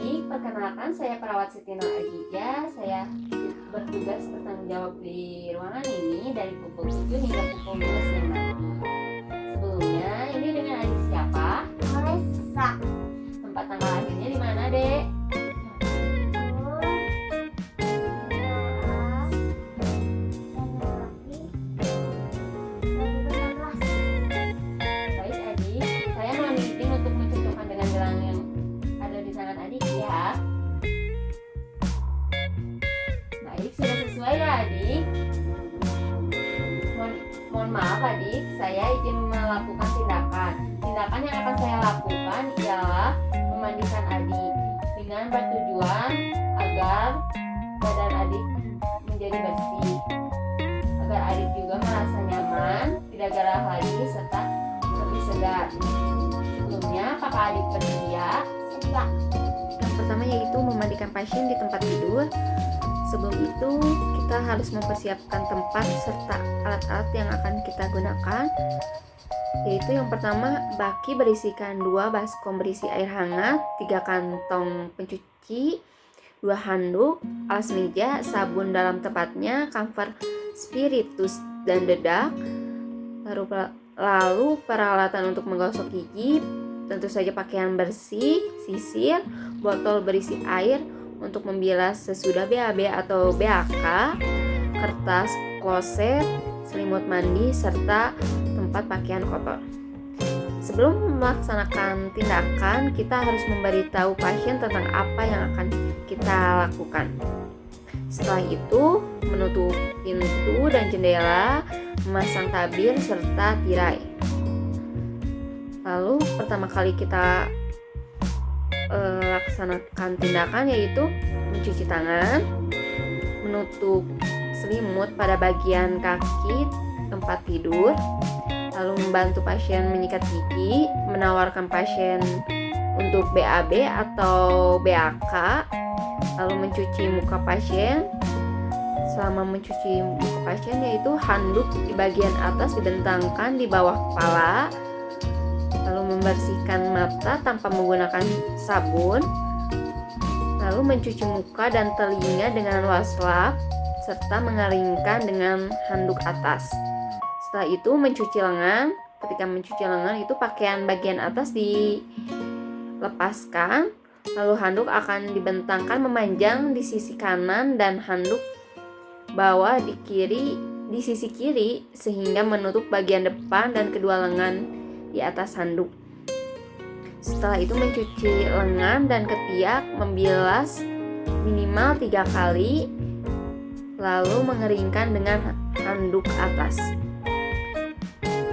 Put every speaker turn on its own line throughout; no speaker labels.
adik-adik, perkenalkan saya perawat Siti Nur Ajija. Saya bertugas bertanggung jawab di ruangan ini dari pukul 7 hingga pukul 2 siang nanti. Sebelumnya, ini dengan adik siapa?
Marissa.
Tempat tanggal lahirnya di mana, Dek? Baik, adik. Saya mohon izin untuk mencocokkan dengan gelang yang ada di tangan adik ya. Baik, sudah sesuai ya, adik? Mohon maaf, adik. Saya izin melakukan tindakan. Tindakan yang akan saya lakukan ialah memandikan adik dengan bertujuan agar badan adik menjadi bersih, agar adik juga merasa nyaman, tidak gerah lagi, serta lebih segar. Sebelumnya, apakah adik bersedia?
Sedia.
Yang pertama yaitu memandikan pasien di tempat tidur. Sebelum itu kita harus mempersiapkan tempat serta alat-alat yang akan kita gunakan. Yaitu yang pertama, baki berisikan 2 baskom berisi air hangat, 3 kantong pencuci, 2 handuk, alas meja, sabun dalam tempatnya, camphor spiritus dan dedak. Lalu peralatan untuk menggosok gigi, tentu saja pakaian bersih, sisir, botol berisi air untuk membilas sesudah BAB atau BAK, kertas kloset, selimut mandi, serta tempat pakaian kotor. Sebelum melaksanakan tindakan, kita harus memberitahu pasien tentang apa yang akan kita lakukan. Setelah itu, menutup pintu dan jendela, memasang tabir serta tirai. Lalu pertama kali kita laksanakan tindakan yaitu mencuci tangan, menutup selimut pada bagian kaki tempat tidur, lalu membantu pasien menyikat gigi, menawarkan pasien untuk BAB atau BAK, lalu mencuci muka pasien. Selama mencuci muka pasien yaitu handuk di bagian atas dibentangkan di bawah kepala, lalu membersihkan mata tanpa menggunakan sabun, lalu mencuci muka dan telinga dengan wastafel serta mengeringkan dengan handuk atas. Setelah itu mencuci lengan. Ketika mencuci lengan itu pakaian bagian atas dilepaskan, lalu handuk akan dibentangkan memanjang di sisi kanan dan handuk bawah di sisi kiri sehingga menutup bagian depan dan kedua lengan di atas handuk. Setelah itu mencuci lengan dan ketiak, membilas minimal 3 kali, lalu mengeringkan dengan handuk atas.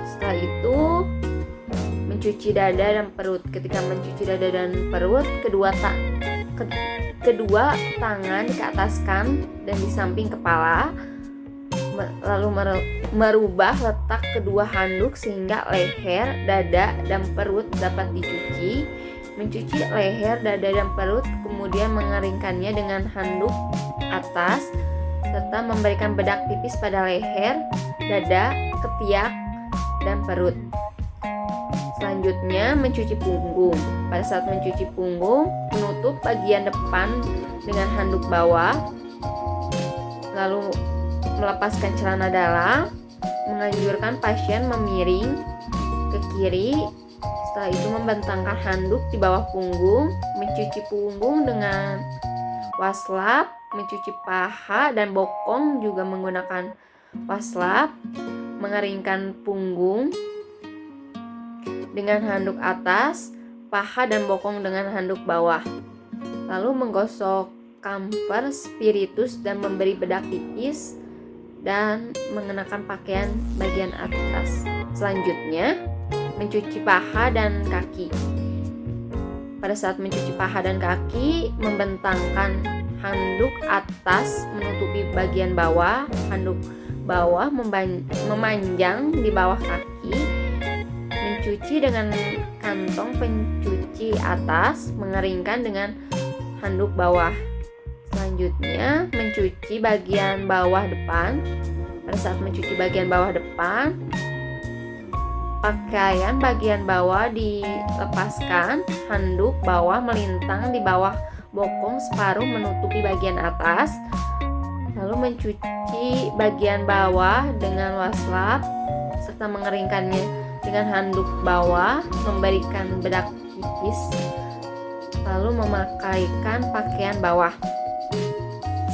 Setelah itu mencuci dada dan perut. Ketika mencuci dada dan perut, kedua tangan dikeataskan dan di samping kepala, lalu merubah letak kedua handuk sehingga leher, dada, dan perut dapat dicuci. Mencuci leher, dada, dan perut, kemudian mengeringkannya dengan handuk atas serta memberikan bedak tipis pada leher, dada, ketiak, dan perut. Selanjutnya mencuci punggung. Pada saat mencuci punggung, menutup bagian depan dengan handuk bawah, lalu melepaskan celana dalam, menganjurkan pasien memiring ke kiri. Setelah itu membentangkan handuk di bawah punggung, mencuci punggung dengan wastafel, mencuci paha dan bokong juga menggunakan wastafel, mengeringkan punggung dengan handuk atas, paha dan bokong dengan handuk bawah. Lalu menggosok camphor spiritus dan memberi bedak tipis dan mengenakan pakaian bagian atas. Selanjutnya, mencuci paha dan kaki. Pada saat mencuci paha dan kaki, membentangkan handuk atas menutupi bagian bawah, handuk bawah memanjang di bawah kaki, mencuci dengan kantong pencuci atas, mengeringkan dengan handuk bawah. Selanjutnya, mencuci bagian bawah depan. Pada saat mencuci bagian bawah depan, pakaian bagian bawah dilepaskan, handuk bawah melintang di bawah bokong separuh menutupi bagian atas, lalu mencuci bagian bawah dengan wastafel serta mengeringkannya dengan handuk bawah, memberikan bedak tipis, lalu memakaikan pakaian bawah.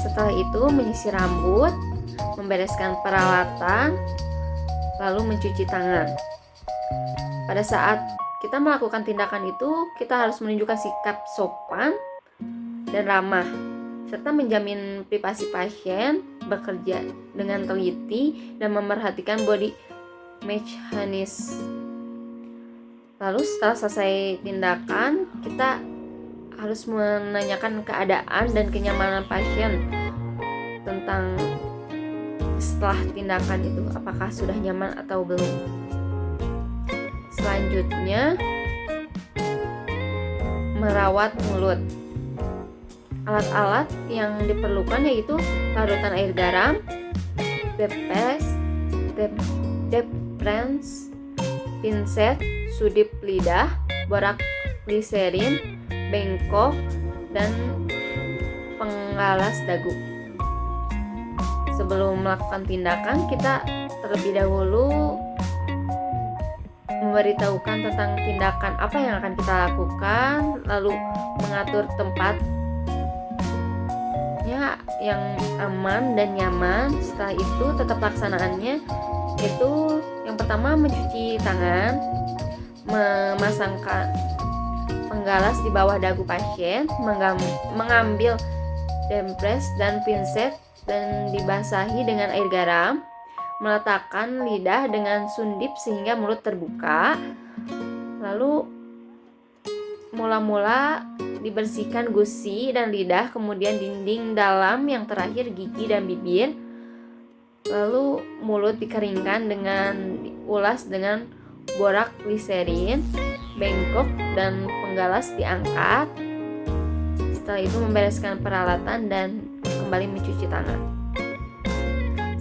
Setelah itu menyisir rambut, membereskan peralatan, lalu mencuci tangan. Pada saat kita melakukan tindakan itu, kita harus menunjukkan sikap sopan dan ramah, serta menjamin privasi pasien, bekerja dengan teliti, dan memerhatikan body mechanics. Lalu setelah selesai tindakan, kita harus menanyakan keadaan dan kenyamanan pasien tentang setelah tindakan itu, apakah sudah nyaman atau belum. Selanjutnya, merawat mulut. Alat-alat yang diperlukan yaitu larutan air garam, deprens, pinset, sudip lidah, borak gliserin, bengkok, dan pengalas dagu. Sebelum melakukan tindakan, kita terlebih dahulu memberitahukan tentang tindakan apa yang akan kita lakukan, lalu mengatur tempatnya yang aman dan nyaman. Setelah itu tetap laksanaannya, yaitu yang pertama mencuci tangan, memasangkan penggalas di bawah dagu pasien, mengambil dempres dan pinset dan dibasahi dengan air garam, meletakkan lidah dengan sundip sehingga mulut terbuka, lalu mula-mula dibersihkan gusi dan lidah, kemudian dinding dalam, yang terakhir gigi dan bibir, lalu mulut dikeringkan dengan diulas dengan borak gliserin, bengkok, dan penggalas diangkat. Setelah itu membereskan peralatan dan kembali mencuci tangan.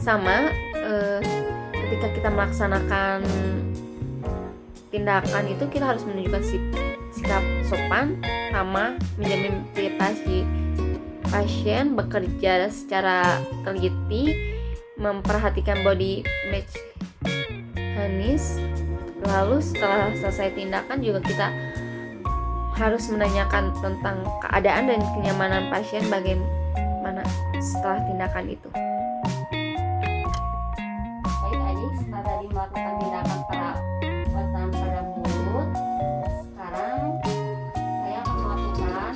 Sama ketika kita melaksanakan tindakan itu, kita harus menunjukkan sikap sopan, ramah, menjamin privasi pasien, bekerja secara teliti, memperhatikan body mechanics. Lalu setelah selesai tindakan juga kita harus menanyakan tentang keadaan dan kenyamanan pasien bagaimana setelah tindakan itu.
Baik adik, setelah tadi melakukan tindakan perawatan pada mulut, sekarang saya akan melakukan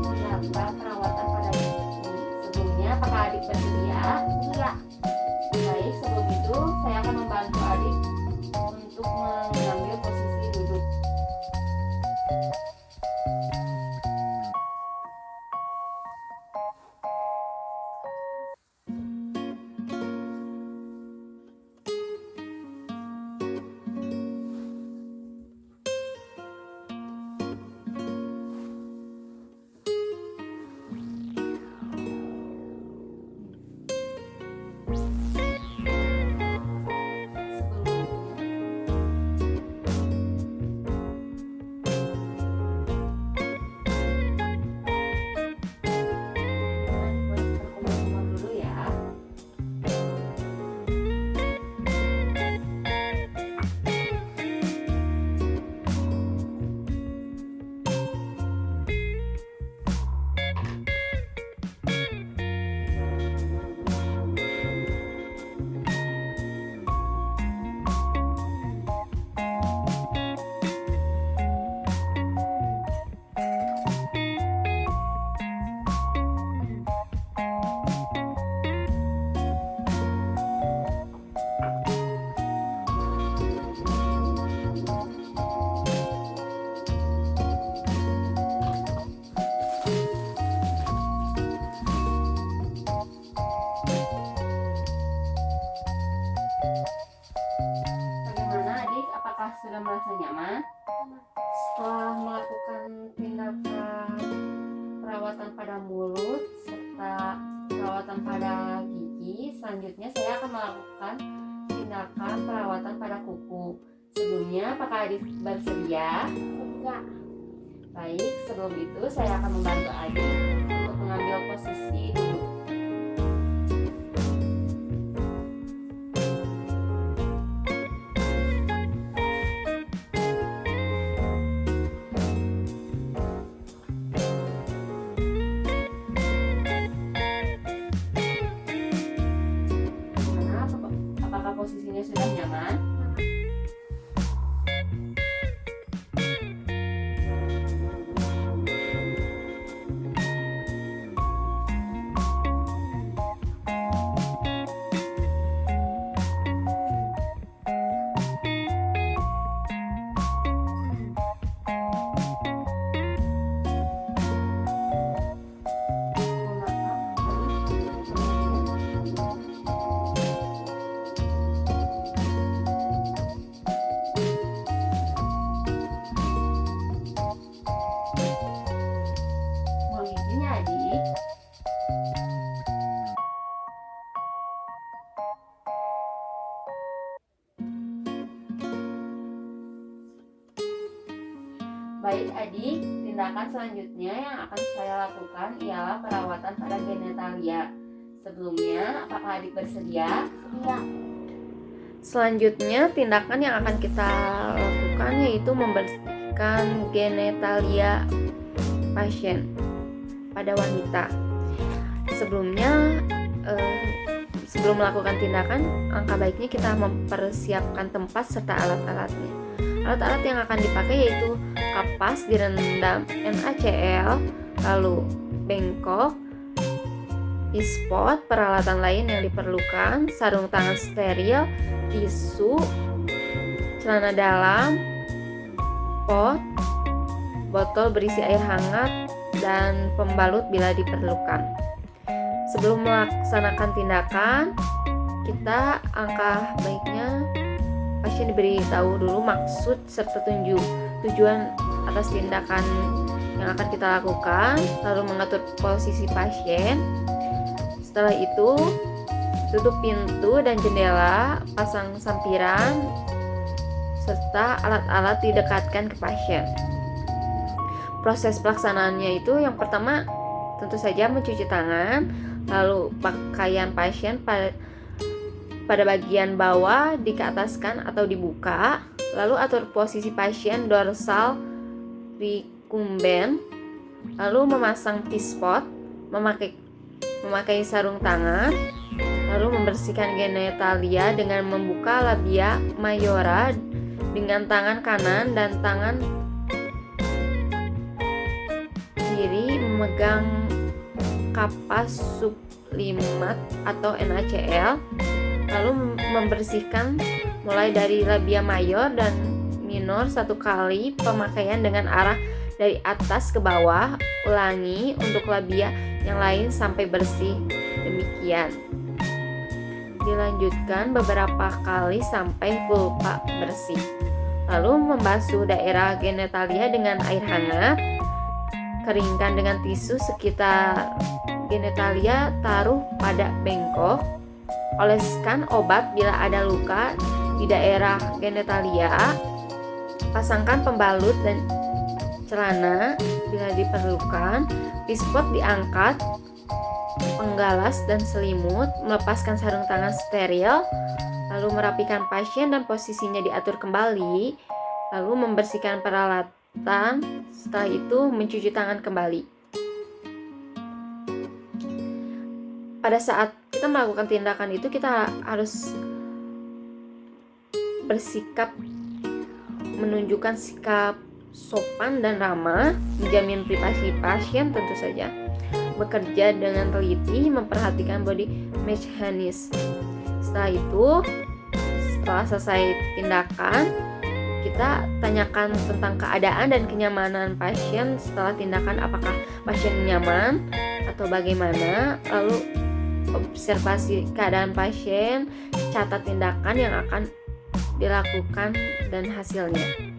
tindakan perawatan pada gigi. Sebelumnya, apakah adik bersedia?
Iya.
Baik, sebelum itu saya akan membantu adik untuk mengambil posisi duduk. Berkumur-kumur dulu ya. Bagaimana adik? Apakah sudah merasa nyaman? Setelah melakukan tindakan perawatan pada mulut serta perawatan pada gigi, selanjutnya saya akan melakukan tindakan perawatan pada kuku. Sebelumnya, apakah adik bersedia?
Iya.
Baik, sebelum itu saya akan membantu adik untuk mengambil posisi dulu. Gimana? Apakah posisinya sudah nyaman? Mohon izin ya adik. Baik adik, tindakan selanjutnya yang akan saya lakukan ialah perawatan pada genitalia. Sebelumnya, apakah adik bersedia?
Iya.
Selanjutnya, tindakan yang akan kita lakukan yaitu membersihkan genitalia pasien pada wanita. Sebelumnya, sebelum melakukan tindakan, angka baiknya kita mempersiapkan tempat serta alat-alatnya. Alat-alat yang akan dipakai yaitu kapas direndam NaCl, lalu bengkok, ispot, peralatan lain yang diperlukan, sarung tangan steril, tisu, celana dalam, pot, botol berisi air hangat, dan pembalut bila diperlukan. Sebelum melaksanakan tindakan, kita angka baiknya pasien diberitahu dulu maksud serta tujuan atas tindakan yang akan kita lakukan, lalu mengatur posisi pasien. Setelah itu, tutup pintu dan jendela, pasang sampiran, serta alat-alat didekatkan ke pasien. Proses pelaksanaannya itu yang pertama tentu saja mencuci tangan, lalu pakaian pasien pada bagian bawah dikeataskan atau dibuka, lalu atur posisi pasien dorsal recumbent, lalu memasang P-spot, memakai sarung tangan, lalu membersihkan genitalia dengan membuka labia mayora dengan tangan kanan dan tangan kiri memegang kapas sublimat atau NaCl, lalu membersihkan mulai dari labia mayor dan minor 1 kali pemakaian dengan arah dari atas ke bawah. Ulangi untuk labia yang lain sampai bersih. Demikian. Dilanjutkan beberapa kali sampai vulva bersih. Lalu membasuh daerah genitalia dengan air hangat. Keringkan dengan tisu sekitar genitalia, taruh pada bengkok. Oleskan obat bila ada luka di daerah genitalia. Pasangkan pembalut dan celana bila diperlukan. P-spot diangkat, penggalas dan selimut. Melepaskan sarung tangan steril, lalu merapikan pasien dan posisinya diatur kembali, lalu membersihkan peralatan. Setelah itu mencuci tangan kembali. Pada saat kita melakukan tindakan itu, kita harus bersikap menunjukkan sikap sopan dan ramah, menjamin privasi pasien tentu saja. Bekerja dengan teliti, memperhatikan body mechanics. Setelah itu, setelah selesai tindakan, kita tanyakan tentang keadaan dan kenyamanan pasien setelah tindakan, apakah pasien nyaman atau bagaimana, lalu observasi keadaan pasien, catat tindakan yang akan dilakukan dan hasilnya.